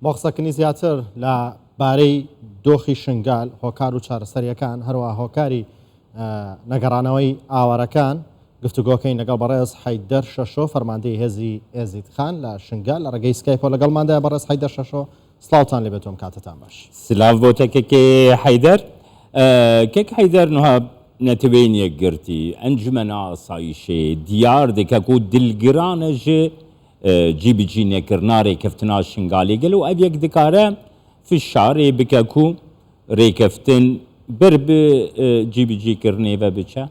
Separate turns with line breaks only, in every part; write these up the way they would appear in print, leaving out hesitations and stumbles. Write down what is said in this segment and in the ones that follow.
بۆ قسەکردنی زیاتر لە بارەی دۆخی شنگال هۆکار و چارەسەریەکان هەروە هۆکاری نەگەڕانەوەی ئاوارەکان گفتوگۆکەین لەگەڵ بەڕێز حەیدەر شەشۆ فەرماندەی هێزی ئێزیدخان لە شنگال لە ڕێگەی سکایپۆ لەگەڵماندا. بەڕێز حەیدەر شەشۆ سڵاوتان لێبێتۆم کاتتان باش.
سلااو بۆ تەکێکی حەیدەر کێک حەیدەر نوها نەتوێن یەکگرتی ئەنجومەنە ئاسایشێ دیار دەکەک و دلگرانە ژێ جیبجینێکردنا ڕێکەفتنا شنگالی گەل و ئەv یەک دکارە فشارێ بکەک و ڕێکەفتن بەر بە جیبجیکردنێڤە بچە.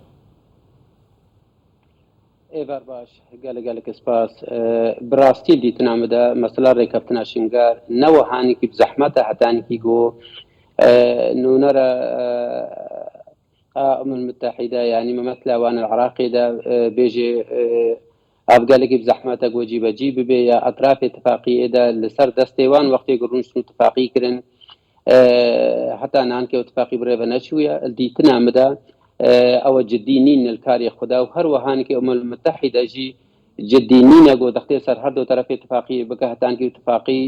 ئێبار باش گەلەگەلێک سپاس بڕاستی دیتنامەدا مەسەلا ڕێکەفتنا شنگار نەوەهانێکی بزەحمەتە هەتانێکی گۆ نونەرە المتحدة يعني ممثلة وان العراقي ده بيجي أفقالك بزحمتك وجيب جيب بي أطراف اتفاقية ده لسر دستيوان وقت يقولون شنو اتفاقي كرن حتى نانك اتفاقي بريفا نشوية الديتنا مدى أو جدينين الكاري خدا وهر وهانك المتحدة جي جدينين أقول دختي سر هردو طرف اتفاقي بكا هتانك اتفاقي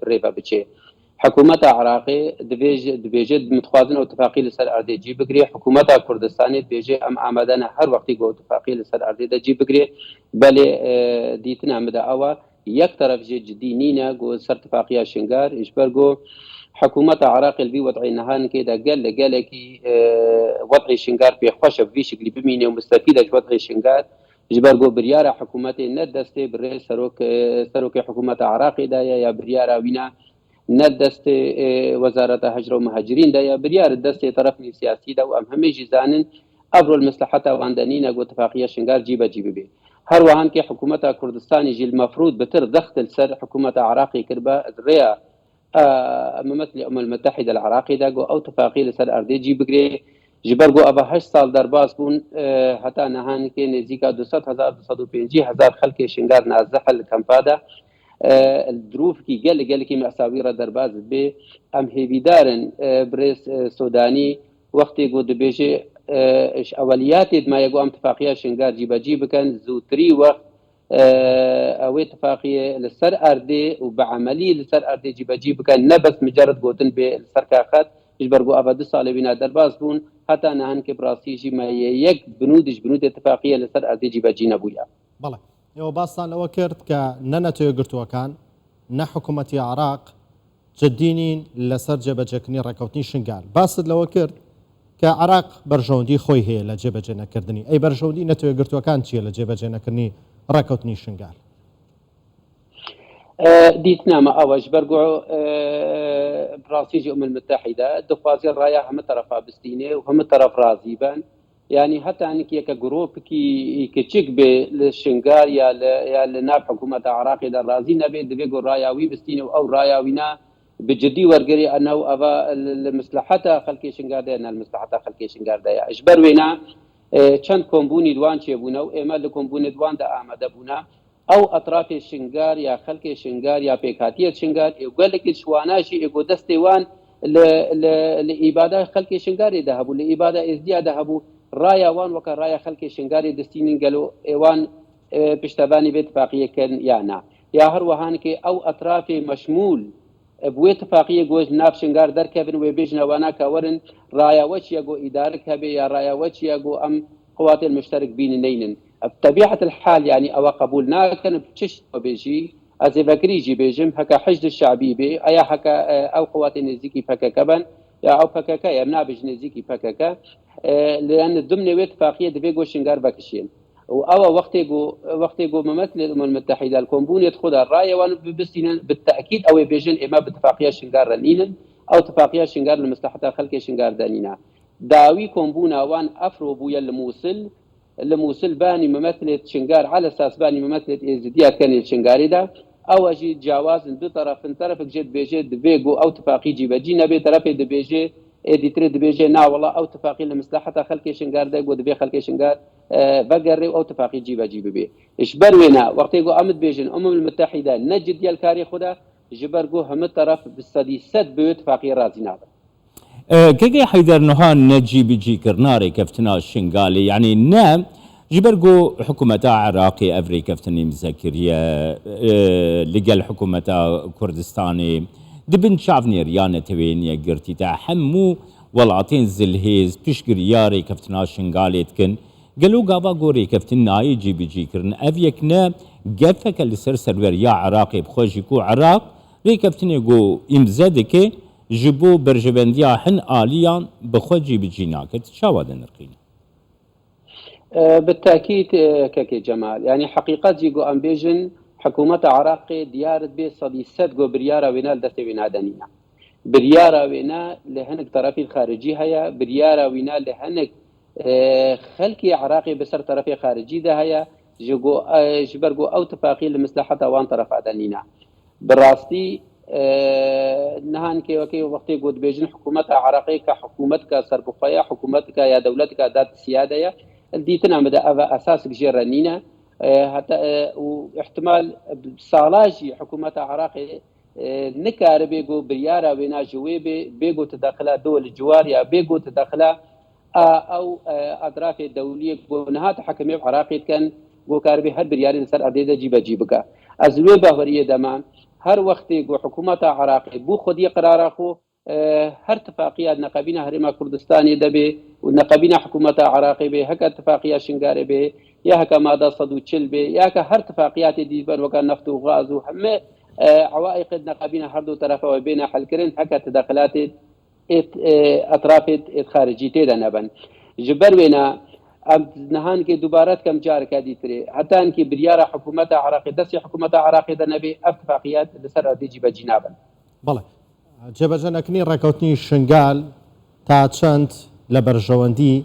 بريفا بچه حكومة عراقي دبيجي متخوازن او اتفاقي لسر اردي جي بگري حكومة كردستاني دبيجي ام آمدن هر وقتي گو اتفاقي لسر اردي دا جي بگري بلي ديتنا مدا اوا يك طرف جي جدينينا گو سر اتفاقيا شنگار اجبر گو حكومة عراقي البي وضعي نهان كده قال كي وضعي شنگار في خوش في شكل بميني ومستفيدة وضعي شنگار اجبر گو بريارة حكومتي ندستي بري سروك حكومة عراقي دا يا بريارة وينا ندست وزارة هجرة ومهاجرين ده يا بريار الدست طرفني سياسي ده وام همي جزانن ابرو المصلحة واندانين اقو اتفاقية شنگار جيبه بي هر وهان كي حكومة كردستان يجي المفروض بتر ضغط السر حكومة عراقي كربا الريا ممثل الامم المتحدة العراقي ده او اتفاقية لسر اردي جي بگري جبرگو ابا 8 سال درباس بون حتى نهان كي نزيكا 200,000 250,000 خلق شنگار نازحل كمبادا الظروف كي قال كي معساويرة درباز بي ام هيفيدارن بريس سوداني وقت يقول بيجي اوليات ما يقوم اتفاقيه شنغار جيب كان زوتري وقت او اتفاقيه للسر اردي وبعمليه للسر اردي جيب كان نبس مجرد قوتن بالسر كاخات يجبرقوا ابد صالح بنا درباز بون حتى نهان كبراسي جي ما يك بنود اتفاقيه للسر اردي جي نبويا
بله ئێوە باستان لەوە کرد کە نەنەتەوە گرتووەکان نە حکوومەتی عراق جددینین لەسەر جێبەجێکردنی ڕێکەوتنی شنگال. باست لەوە کرد کە عراق بەرژەوەندی خۆی هەیە لە جێبەجێ نەکردنی. ئەی بەرژەوەندی نەتەوە گرتووەکان چییە لە جێبەجێ نەکردنی ڕێکەوتنی شنگال؟
ديتنامة أوج برجع براسيج الأمم المتحدة دخوازي الراية هم طرف بستينة وهم طرف رازيبان يعني حتى انك يك جروب كي كتشيك بالشنغار يا لناب حكومه العراق دا رازي نبي دبيغو راياوي بستينو او راياوينا بجدي ورغري انه ابا المصلحه خلق شنغار ده المصلحه خلق شنغار ده اجبر وينا چند كومبوني دوان چبونو اما لكومبوني دوان دا امده بونا او اطراف شنغار يا خلق شنغار يا بيكاتيه شنغار يقول لك شواناشي يقول دستيوان لإبادة خلق شنغار ذهبوا لإبادة ازدياد ذهبوا رايا وان وكا رايا خلق شنغاري دستينين قالوا ايوان بشتباني باتفاقية كان يانا يا هر وهانكي او اطرافي مشمول بوي اتفاقية جوز ناف شنغار در كابن ويبيجنا وانا كورن رايا وش يقو ادارك هبي يا رايا وش يقو ام قوات المشترك بين نينن بطبيعة الحال يعني او قبولنا كان بتشش وبيجي ازي فكري جي بيجم هكا حشد الشعبي بي ايا هكا او قوات النزيكي فكا كبن يا او فكاكا يا منابج نزيكي فكاكا لان ضمن اتفاقيه دبيغو شنغار باكشين او وقت جو ممثل الامم المتحده الكومبون يدخل الرايه وان بستين بالتاكيد او بيجن اما باتفاقيه شنغار رنين او اتفاقيه شنغار لمصلحه خلق شنغار دانينا داوي كومبونا وان افرو بويا الموصل باني ممثله شنغار على اساس باني ممثله ازديا كان الشنغاري ده او اجي جواز دو طرف جد بيجي دبيغو او اتفاقيه جيبجي نبي طرف دبيجي اديتري دبيجي نا والله او اتفاقي لمصلحه خلق شنغار ده قد بي خلق شنغار بقري او اتفاقي جيب بي اشبر وينا وقت يقول امد بيجن المتحده نجد ديال كاري خدا جبرجو هم طرف بالصدي سد بي اتفاقي رازينا
كيكي حيدر نهان نجي بيجي كرناري كفتنا الشنغالي يعني نا جبرجو حكومة عراقي أفري كفتني مذكرية لقى حكومة كردستاني دبن شافني ريانة توينيا قرتي تا حمو ولعتين زلهيز بشكرياري كفتنا شنقاليتكن قالوا قابا قوري كفتنا يجي بيجي كرن أفيكنا قفك اللي سرسر يا عراقي بخوشيكو عراق ري كفتني قو إمزادك جبو برجبنديا حن آليان بخوجي بجيناكت شاوادن نرقين.
بالتأكيد كاكي جمال يعني حقيقة جيجو أمبيجن حكومة عراقي ديارت بي صدي سدقو بريارة وينال دستي وينا دنينا بريارة وينا لهنك طرفي الخارجي هيا بريارة وينا لهنك خلقي عراقي بسر طرفي خارجي ده هيا جبرقو أو تفاقي لمصلحة وان طرف دنينا براستي نهان كي وكي وقتي قد بيجن حكومة عراقي كحكومتك سربخية حكومتك يا دولتك ذات السيادة ديتنا مدى أساس جيرانينا حتى واحتمال صالاجي حكومة عراقي نكار بيجو بريارة وينا جويبي بيجو تدخلها دول الجوار بيجو تدخلها أو أطراف الدولية نهات حكمية عراقي كان وكاربي هر برياري سر أديدا جيبك أزويبه وريه دمان هر وقتی گو حکومت عراقی بو خودی قرار خو هر اتفاقیات نقابینا هرما کردستانی دبی و نقابینا حکومت عراقی به هک اتفاقیات شنگاره به یا هک ماده 140 به یا هک هر اتفاقیات دیبر وکا نفط و غاز و همه عوائق نقابینا هر دو طرفه و بین حل کرن هک تدخلات اطراف خارجیته دنبن جبر وینا نهان کې دوباره کم جار کدي تري حتى ان کې برياره حکومت عراقي دسي حکومت عراقي د نبي اتفاقيات لسر دي جيب جنابا
بله جبجنكني ركوتني شنغال تا چند لبرجوندي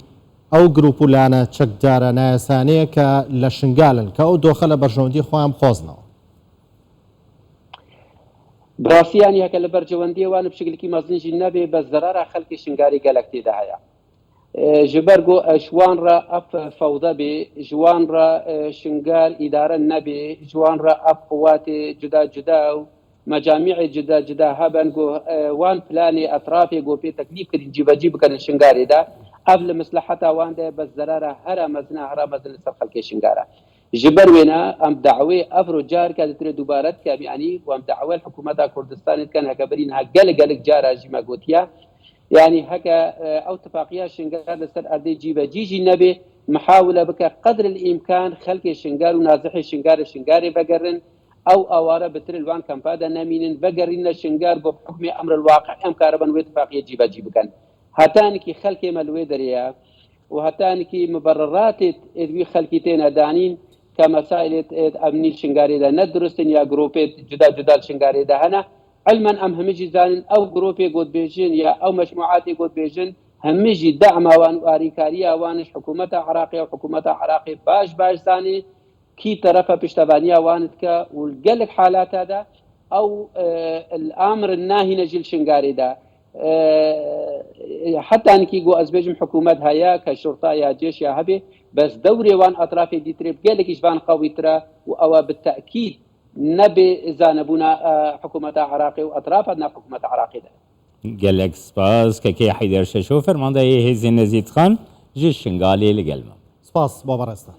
او جروپ لانا چکدار ناسانه ک لشنغالن ک او داخل برجوندي خوام خوزنا
براسياني هك لبرجوندي وانا بشكل كي مازن جنبي بزرار خلق شنغاري جالكتي ده هيا جبرجو شوان را اف فوضى بي جوان را شنغال اداره نبي جوان را اف قوات جدا جدا مجاميع جدا جدا هبن جو وان بلاني اطرافي جو في تكليف كدي جيب كان شنغاري ده قبل مصلحتها وان ده بس زراره هرا مزنا سر خلق شنغاره جبر وينا ام دعوي افرو جار كانت دوبارات كام يعني وام دعوي الحكومه كردستان كان هكبرينها قلق جارا جيما قوتيا يعني هكا او اتفاقيه شنغال لسر ارضي جيجي نبي محاوله بك قدر الامكان خلق شنغال ونازح شنغاري بقرن او اواره بتر الوان كامبادا نامين بقرن شنغال بحكم امر الواقع ام كاربن واتفاقيه جيبه كان هاتانكي خلق ملوي دريا وهاتانكي مبررات ادوي خلقيتين دانين كمسائل امني شنغاري ده ندرستن يا جروبات جدا شنغاري ده هنا علما ام همجي زانن او جروبي قد بيجن يا او مجموعاتي قد بيجن همجي دعم وان واريكاريا وانش حكومه عراقيه وحكومه عراقي باش ثاني كي طرفها بيشتبانيا وانتك والقلق حالات هذا او الامر الناهي نجيل شنغاري ده حتى انكي جو ازبيجم حكومات هيا كشرطه يا جيش يا هبي بس دوري وان اطراف دي تريب قالك اجبان قوي ترى او بالتاكيد نبي إذا نبونا حكومة عراقي وأطرافنا حكومة عراقي ده.
قالك سباس كي حيدر شاشو فرمان ده هي زين نزيد خان جيش شنغالي لقلمه.
سباس بابا رستا.